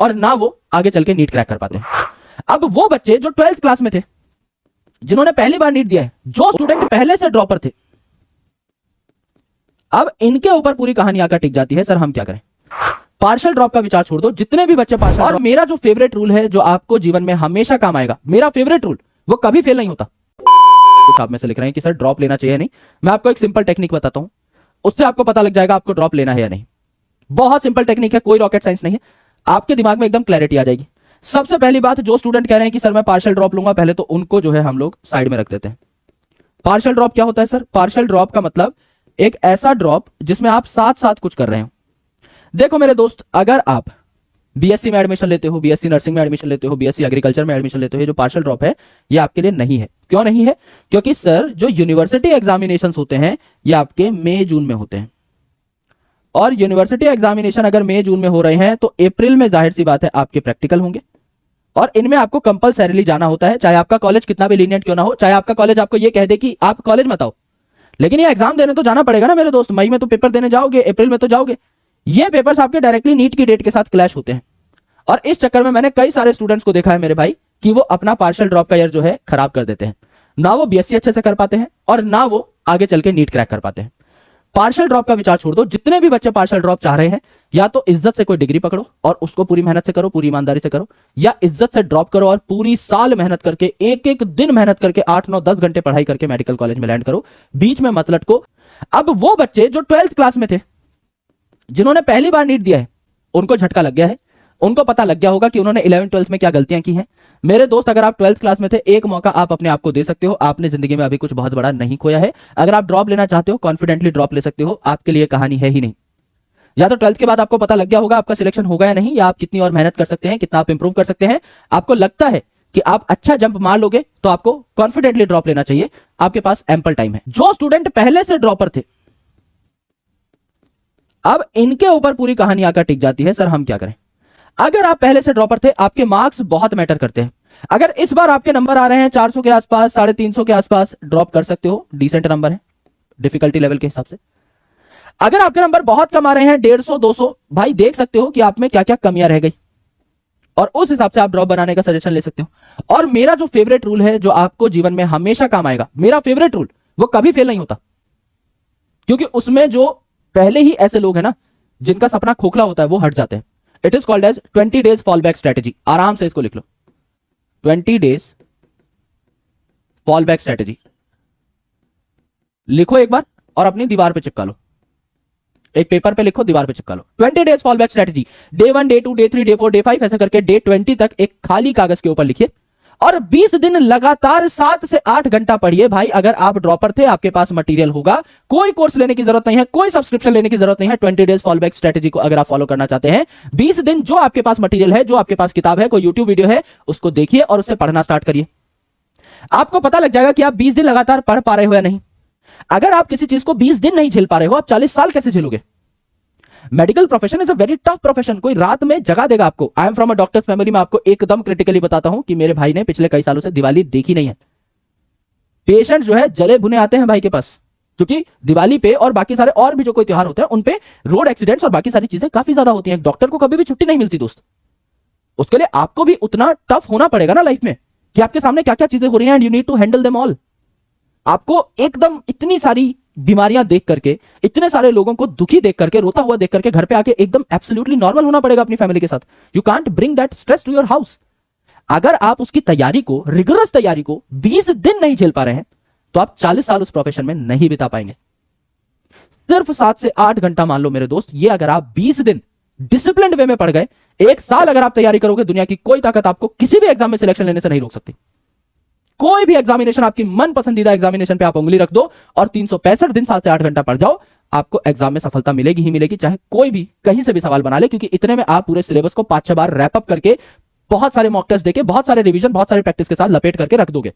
और ना वो आगे चल के नीट क्रैक कर पाते हैं। अब वो बच्चे जो 12th क्लास में थे, जिन्होंने पहली बार नीट दिया है, जो स्टूडेंट पहले से ड्रॉपर थे, अब इनके ऊपर पूरी कहानी आकर टिक जाती है। सर हम क्या करें? पार्शियल ड्रॉप का विचार छोड़ दो, जितने भी बच्चे पार्शियल, और मेरा जो फेवरेट रूल है जो आपको जीवन में हमेशा काम आएगा, मेरा फेवरेट रूल, वो कभी फेल नहीं होता। कुछ आप में से लिख रहे हैं कि सर ड्रॉप लेना चाहिए नहीं, मैं आपको एक सिंपल टेक्निक बताता हूं, उससे आपको पता लग जाएगा आपको ड्रॉप लेना है या नहीं। बहुत सिंपल टेक्निक है, कोई रॉकेट साइंस नहीं है, आपके दिमाग में एकदम क्लैरिटी आ जाएगी। सबसे पहली बात, जो स्टूडेंट कह रहे हैं कि सर मैं पार्शियल ड्रॉप लूंगा, पहले तो उनको जो है हम लोग साइड में रख देते हैं। पार्शियल ड्रॉप क्या होता है सर? पार्शियल ड्रॉप का मतलब एक ऐसा ड्रॉप जिसमें आप साथ साथ कुछ कर रहे हो। देखो मेरे दोस्त, अगर आप बीएससी में एडमिशन लेते हो, बीएससी नर्सिंग में एडमिशन लेते हो, बीएससी एग्रीकल्चर में एडमिशन लेते हो, ये जो पार्शियल ड्रॉप है ये आपके लिए नहीं है। क्यों नहीं है? क्योंकि सर जो यूनिवर्सिटी एग्जामिनेशंस होते हैं ये आपके मई जून में होते हैं, और यूनिवर्सिटी एग्जामिनेशन अगर मई जून में हो रहे हैं तो अप्रैल में जाहिर सी बात है आपके प्रैक्टिकल होंगे, और इनमें आपको कंपलसरीली जाना होता है, चाहे आपका कॉलेज कितना भी लीनियंट क्यों ना हो, चाहे आपका कॉलेज आपको ये कह दे कि आप कॉलेज मत आओ, लेकिन ये एग्जाम देने तो जाना पड़ेगा ना मेरे दोस्त। मई में तो पेपर देने जाओगे, अप्रैल में तो जाओगे, ये पेपर्स आपके डायरेक्टली नीट की डेट के साथ क्लैश होते हैं। और इस चक्कर में मैंने कई सारे स्टूडेंट्स को देखा है मेरे भाई कि वो अपना पार्शियल ड्रॉप का ईयर जो है खराब कर देते हैं, ना वो बीएससी अच्छे से कर पाते हैं और ना वो आगे चल के नीट क्रैक कर पाते हैं। पार्शियल ड्रॉप का विचार छोड़ दो, जितने भी बच्चे पार्शियल ड्रॉप चाह रहे हैं, या तो इज्जत से कोई डिग्री पकड़ो और उसको पूरी मेहनत से करो, पूरी ईमानदारी से करो, या इज्जत से ड्रॉप करो और पूरी साल मेहनत करके, एक एक दिन मेहनत करके, 8-9-10 घंटे पढ़ाई करके मेडिकल कॉलेज में लैंड करो, बीच में मत लटको। अब वो बच्चे जो 12th क्लास में थे, जिन्होंने पहली बार नीट दिया है, उनको झटका लग गया है, उनको पता लग गया होगा कि उन्होंने 11th-12th में क्या गलतियां की हैं। मेरे दोस्त, अगर आप 12th क्लास में थे, एक मौका आप अपने आप को दे सकते हो, आपने जिंदगी में अभी कुछ बहुत बड़ा नहीं खोया है। अगर आप ड्रॉप लेना चाहते हो, कॉन्फिडेंटली ड्रॉप ले सकते हो, आपके लिए कहानी है ही नहीं। या तो 12th के बाद आपको पता लग गया होगा आपका सिलेक्शन होगा या नहीं, या आप कितनी और मेहनत कर सकते हैं, कितना आप इंप्रूव कर सकते हैं। आपको लगता है कि आप अच्छा जंप मार लोगे तो आपको कॉन्फिडेंटली ड्रॉप लेना चाहिए, आपके पास एम्पल टाइम है। जो स्टूडेंट पहले से ड्रॉपर थे, अब इनके ऊपर पूरी कहानी आकर टिक जाती है। सर हम क्या करें? अगर आप पहले से ड्रॉपर थे, आपके मार्क्स बहुत मैटर करते हैं। अगर इस बार आपके नंबर आ रहे हैं 400 के आसपास, 350 के आसपास, ड्रॉप कर सकते हो, डिसेंट नंबर है डिफिकल्टी लेवल के हिसाब से। अगर आपके नंबर बहुत कम आ रहे हैं, 150, 200, भाई देख सकते हो कि आप में क्या क्या कमियां रह गई, और उस हिसाब से आप ड्रॉप बनाने का सजेशन ले सकते हो। और मेरा जो फेवरेट रूल है जो आपको जीवन में हमेशा काम आएगा, मेरा फेवरेट रूल, वो कभी फेल नहीं होता, क्योंकि उसमें जो पहले ही ऐसे लोग हैं ना जिनका सपना खोखला होता है, वो हट जाते हैं। It is called as 20 days fall back strategy. आराम से इसको लिख लो, 20 डेज फॉल बैक स्ट्रेटेजी लिखो एक बार और अपनी दीवार पे चिपका लो, एक पेपर पे लिखो, दीवार पे चिपका लो। 20 days fall back strategy, day 1, day 2, day 3, day 4, day 5, ऐसा करके डे 20 तक एक खाली कागज के ऊपर लिखिए, और 20 दिन लगातार 7 से 8 घंटा पढ़िए। भाई अगर आप ड्रॉपर थे, आपके पास मटेरियल होगा, कोई कोर्स लेने की जरूरत नहीं है, कोई सब्सक्रिप्शन लेने की जरूरत नहीं है। 20 डेज फॉल बैक स्ट्रेटेजी को अगर आप फॉलो करना चाहते हैं, 20 दिन जो आपके पास मटेरियल है, जो आपके पास किताब है, कोई यूट्यूब वीडियो है, उसको देखिए और उससे पढ़ना स्टार्ट करिए। आपको पता लग जाएगा कि आप 20 दिन लगातार पढ़ पा रहे हो या नहीं। अगर आप किसी चीज को 20 दिन नहीं झेल पा रहे हो, आप 40 साल कैसे झेलोगे? Medical profession is a very tough profession, कोई रात में जगा देगा आपको। I am from a doctors family, मैं आपको एकदम क्रिटिकली बताता हूं कि मेरे भाई ने पिछले कई सालों से दिवाली देखी नहीं है। पेशेंट जो है जले भुने आते हैं भाई के पास, क्योंकि दिवाली पे और बाकी सारे और भी जो कोई त्योहार होते हैं उन पे रोड एक्सीडेंट्स और बाकी सारी चीजें काफी ज्यादा होती हैं। डॉक्टर को कभी भी छुट्टी नहीं मिलती दोस्त। उसके लिए आपको भी उतना टफ होना पड़ेगा ना लाइफ में, कि आपके सामने क्या क्या चीजें हो रही हैं and you need to handle them all. आपको एकदम इतनी सारी बीमारियां देख करके, इतने सारे लोगों को दुखी देख करके, रोता हुआ देख करके घर पे आके एकदम एब्सोल्युटली नॉर्मल होना पड़ेगा अपनी फैमिली के साथ। You can't bring that stress to your house. अगर आप उसकी तैयारी को, रिगरस तैयारी को 20 दिन नहीं झेल पा रहे हैं, तो आप 40 साल उस प्रोफेशन में नहीं बिता पाएंगे। सिर्फ 7 से 8 घंटा मान लो मेरे दोस्त, ये अगर आप 20 दिन डिसिप्लिन्ड वे में पढ़ गए, 1 साल अगर आप तैयारी करोगे, दुनिया की कोई ताकत आपको किसी भी एग्जाम में सिलेक्शन लेने से नहीं रोक सकती। कोई भी एग्जामिनेशन, आपकी मन पसंदीदा एग्जामिनेशन पे आप उंगली रख दो और 365 दिन 7 से 8 घंटा पढ़ जाओ, आपको एग्जाम में सफलता मिलेगी ही मिलेगी, चाहे कोई भी कहीं से भी सवाल बना ले, क्योंकि इतने में आप पूरे सिलेबस को 5-6 बार रैप अप करके, बहुत सारे मॉक टेस्ट देके, बहुत सारे रिवीजन, बहुत सारे प्रैक्टिस के साथ लपेट करके रख दोगे।